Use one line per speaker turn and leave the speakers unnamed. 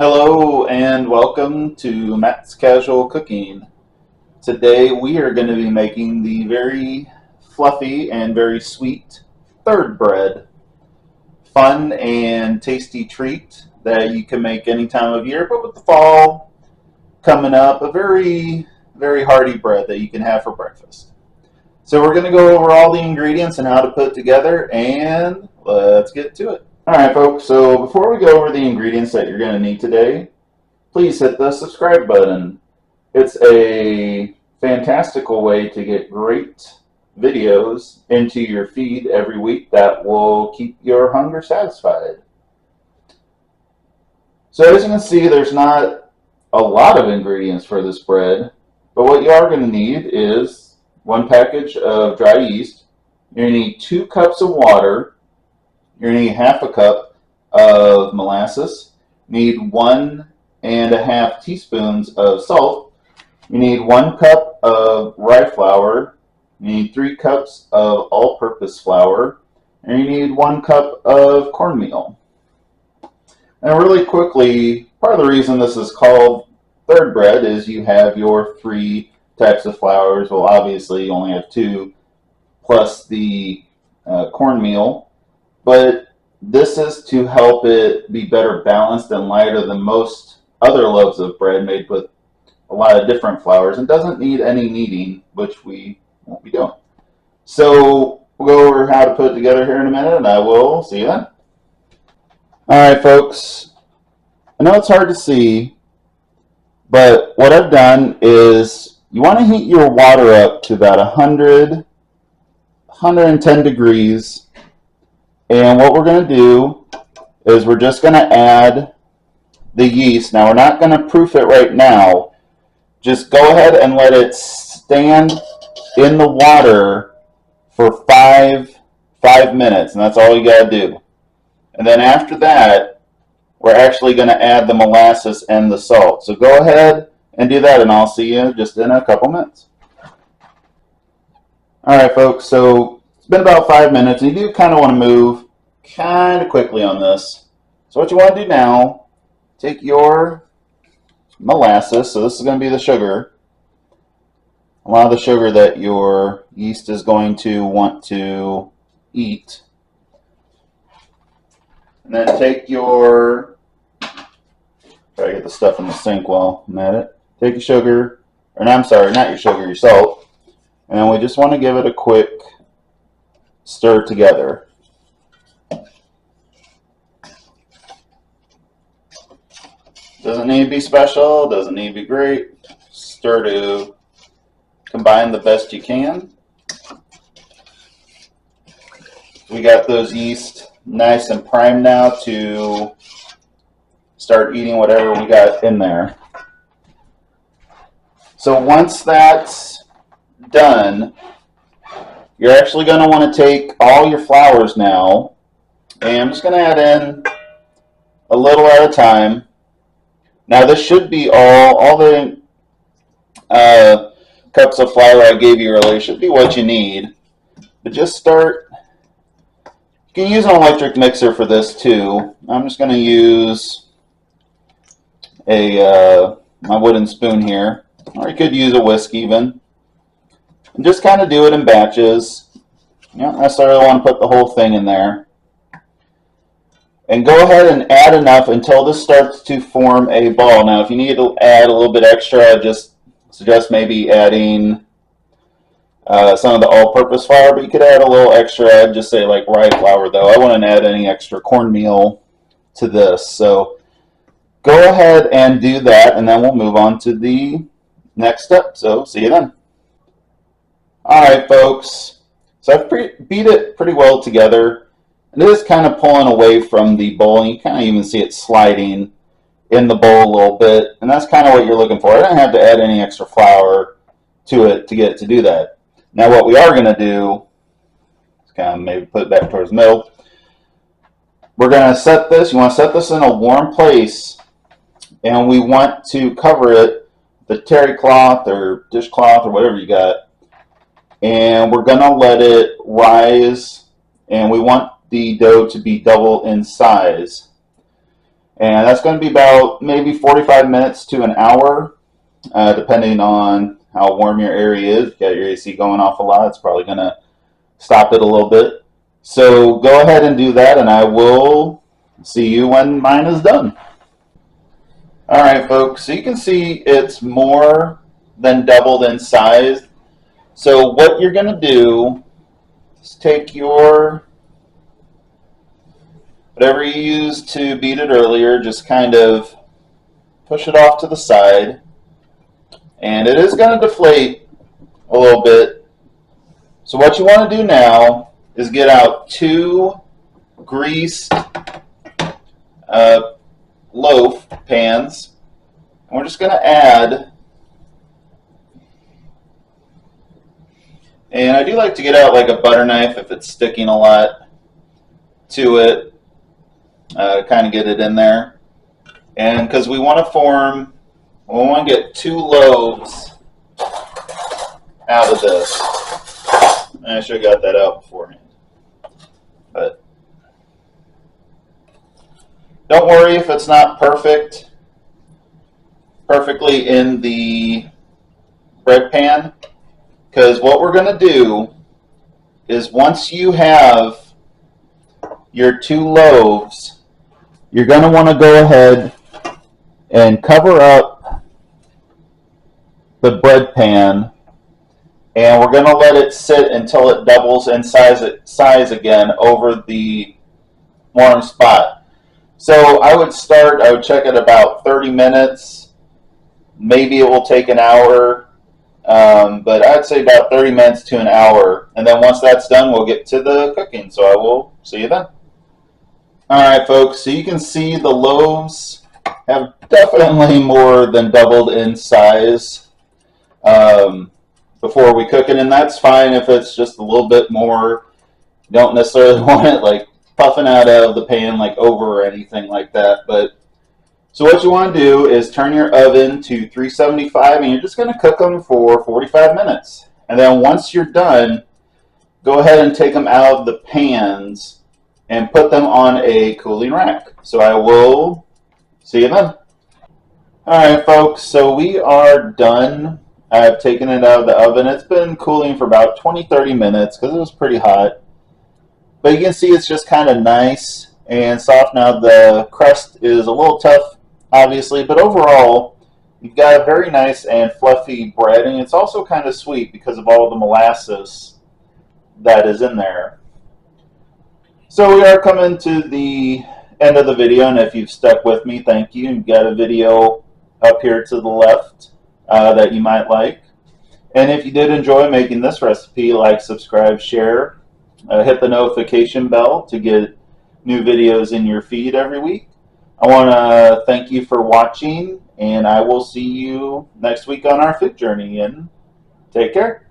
Hello and welcome to Matt's Casual Cooking. Today we are going to be making the very fluffy and very sweet third bread. Fun and tasty treat that you can make any time of year, but with the fall coming up, a very, very hearty bread that you can have for breakfast. So we're going to go over all the ingredients and how to put it together, and let's get to it. Alright folks, so before we go over the ingredients that you're going to need today, please hit the subscribe button. It's a fantastical way to get great videos into your feed every week that will keep your hunger satisfied. So as you can see, there's not a lot of ingredients for this bread, but what you are going to need is 1 package of dry yeast. You're going to need 2 cups of water. You're going to need half a cup of molasses. You need 1.5 teaspoons of salt. You need 1 cup of rye flour. You need 3 cups of all-purpose flour. And you need 1 cup of cornmeal. And really quickly, part of the reason this is called third bread is you have your 3 types of flours. Well, obviously you only have 2 plus the cornmeal. But this is to help it be better balanced and lighter than most other loaves of bread made with a lot of different flours and doesn't need any kneading, which we won't be doing. So we'll go over how to put it together here in a minute, and I will see you then. Alright folks, I know it's hard to see, but what I've done is you want to heat your water up to about 110 degrees. And what we're going to do is we're just going to add the yeast. Now we're not going to proof it right now. Just go ahead and let it stand in the water for five minutes. And that's all you got to do. And then after that, we're actually going to add the molasses and the salt. So go ahead and do that, and I'll see you just in a couple minutes. Alright folks, so it's been about 5 minutes, and you do kind of want to move kind of quickly on this. So what you want to do now, take your molasses, so this is going to be the sugar, a lot of the sugar that your yeast is going to want to eat. And then take your, try to get the stuff in the sink while I'm at it. Take your sugar, or no, I'm sorry, not your sugar, your salt. And then we just want to give it a quick stir together. Doesn't need to be special, doesn't need to be great. Stir to combine the best you can. We got those yeast nice and primed now to start eating whatever we got in there. So once that's done, you're actually going to want to take all your flours now, and I'm just going to add in a little at a time. Now this should be all the cups of flour I gave you earlier should be what you need. But just start. You can use an electric mixer for this too. I'm just going to use my wooden spoon here, or you could use a whisk even. And just kind of do it in batches. You don't necessarily want to put the whole thing in there. And go ahead and add enough until this starts to form a ball. Now if you need to add a little bit extra, I just suggest maybe adding some of the all-purpose flour, but you could add a little extra. I'd just say like rye flour though. I wouldn't add any extra cornmeal to this. So go ahead and do that, and then we'll move on to the next step. So see you then. Alright folks, so I've beat it pretty well together. And it is kind of pulling away from the bowl, and you kind of even see it sliding in the bowl a little bit. And that's kind of what you're looking for. I don't have to add any extra flour to it to get it to do that. Now what we are going to do is kind of maybe put it back towards the middle. We're going to set this, you want to set this in a warm place, and we want to cover it with a terry cloth or dishcloth or whatever you got. And we're going to let it rise, and we want the dough to be double in size. And that's going to be about maybe 45 minutes to an hour, depending on how warm your area is. If you got your AC going off a lot, it's probably going to stop it a little bit. So go ahead and do that, and I will see you when mine is done. All right, folks, so you can see it's more than doubled in size. So what you're going to do is take your, whatever you used to beat it earlier, just kind of push it off to the side. And it is going to deflate a little bit. So what you want to do now is get out 2 greased loaf pans. And we're just going to add, and I do like to get out like a butter knife if it's sticking a lot to it, kind of get it in there. And because we want to get 2 loaves out of this. And I should have got that out beforehand. But don't worry if it's not perfectly in the bread pan, because what we're going to do is once you have your 2 loaves, you're going to want to go ahead and cover up the bread pan, and we're going to let it sit until it doubles in size again over the warm spot. So I would check at about 30 minutes. Maybe it will take an hour, but I'd say about 30 minutes to an hour. And then once that's done, we'll get to the cooking. So I will see you then. All right, folks, so you can see the loaves have definitely more than doubled in size before we cook it, and that's fine if it's just a little bit more. You don't necessarily want it like puffing out of the pan like over or anything like that. But so what you want to do is turn your oven to 375, and you're just going to cook them for 45 minutes. And then once you're done, go ahead and take them out of the pans and put them on a cooling rack. So I will see you then. All right, folks, so we are done. I've taken it out of the oven. It's been cooling for about 20-30 minutes because it was pretty hot. But you can see it's just kind of nice and soft now. The crust is a little tough, obviously, but overall, you've got a very nice and fluffy bread, and it's also kind of sweet because of all the molasses that is in there. So we are coming to the end of the video, and if you've stuck with me, thank you. You've got a video up here to the left that you might like. And if you did enjoy making this recipe, like, subscribe, share, hit the notification bell to get new videos in your feed every week. I want to thank you for watching, and I will see you next week on our food journey, and take care.